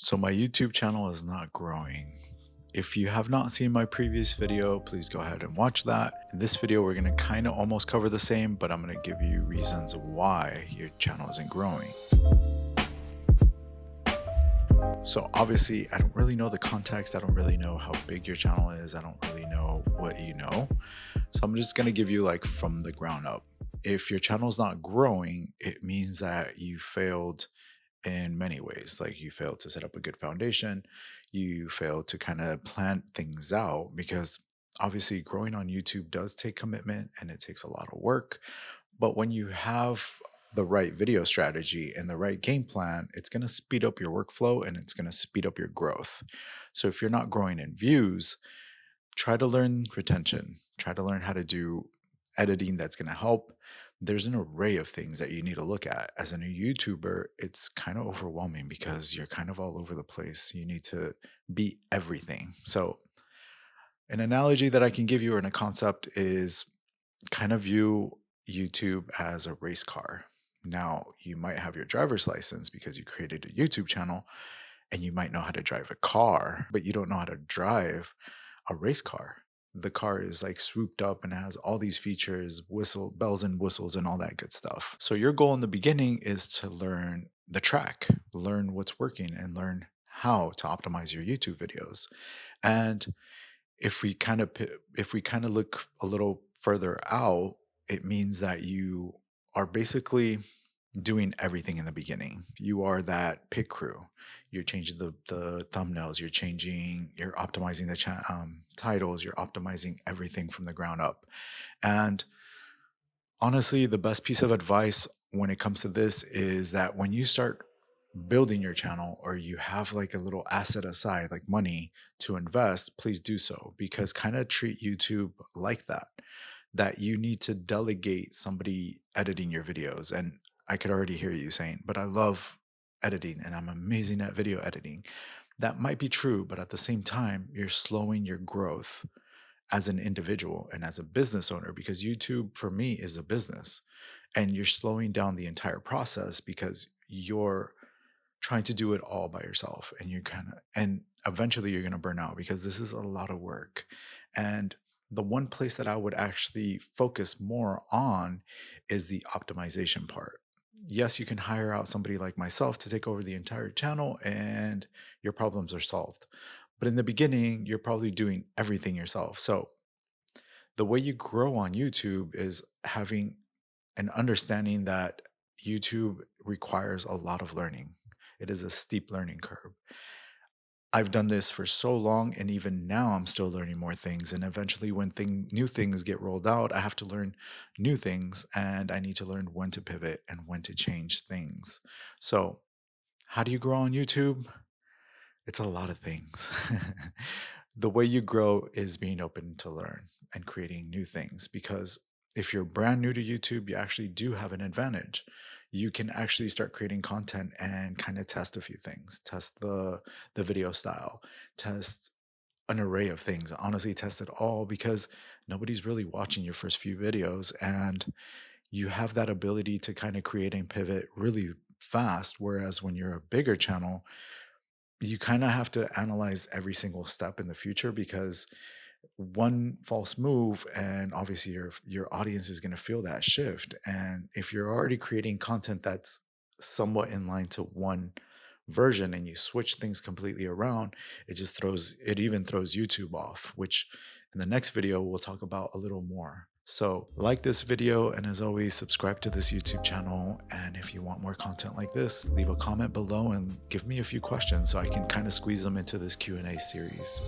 So my YouTube channel is not growing. If you have not seen my previous video, please go ahead and watch that. In this video, we're going to kind of almost cover the same, but I'm going to give you reasons why your channel isn't growing. So obviously, I don't really know the context. I don't really know how big your channel is. I don't really know what you know. So I'm just going to give you like from the ground up. If your channel is not growing, it means that you failed in many ways. Like you failed to set up a good foundation, you failed to kind of plan things out, because obviously growing on YouTube does take commitment and it takes a lot of work. But when you have the right video strategy and the right game plan, it's going to speed up your workflow and it's going to speed up your growth. So if you're not growing in views, try to learn retention, try to learn how to do editing that's going to help. There's an array of things that you need to look at. As a new YouTuber, it's kind of overwhelming because you're kind of all over the place. You need to be everything. So, an analogy that I can give you or in a concept is kind of view YouTube as a race car. Now, you might have your driver's license because you created a YouTube channel and you might know how to drive a car, but you don't know how to drive a race car. The car is like swooped up and has all these features, bells and whistles and all that good stuff. So your goal in the beginning is to learn the track, learn what's working and learn how to optimize your YouTube videos. And if we kind of look a little further out, it means that you are basically doing everything in the beginning. You are that pit crew. You're changing the thumbnails. You're optimizing the titles. You're optimizing everything from the ground up. And honestly, the best piece of advice when it comes to this is that when you start building your channel or you have like a little asset aside, like money to invest, please do so, because kind of treat YouTube like that you need to delegate somebody editing your videos. And I could already hear you saying, but I love editing and I'm amazing at video editing. That might be true, but at the same time, you're slowing your growth as an individual and as a business owner, because YouTube for me is a business, and you're slowing down the entire process because you're trying to do it all by yourself, and and eventually you're going to burn out because this is a lot of work. And the one place that I would actually focus more on is the optimization part. Yes, you can hire out somebody like myself to take over the entire channel and your problems are solved. But in the beginning, you're probably doing everything yourself. So the way you grow on YouTube is having an understanding that YouTube requires a lot of learning. It is a steep learning curve. I've done this for so long, and even now I'm still learning more things. And eventually, when new things get rolled out, I have to learn new things, and I need to learn when to pivot and when to change things. So, how do you grow on YouTube? It's a lot of things. The way you grow is being open to learn and creating new things, because if you're brand new to YouTube, you actually do have an advantage. You can actually start creating content and kind of test a few things, test the video style, test an array of things. Honestly, test it all, because nobody's really watching your first few videos, and you have that ability to kind of create and pivot really fast. Whereas when you're a bigger channel, you kind of have to analyze every single step in the future, because one false move and obviously your audience is going to feel that shift. And if you're already creating content that's somewhat in line to one version and you switch things completely around, it even throws YouTube off, which in the next video we'll talk about a little more. So like this video, and as always, subscribe to this YouTube channel. And if you want more content like this, leave a comment below and give me a few questions so I can kind of squeeze them into this Q&A series.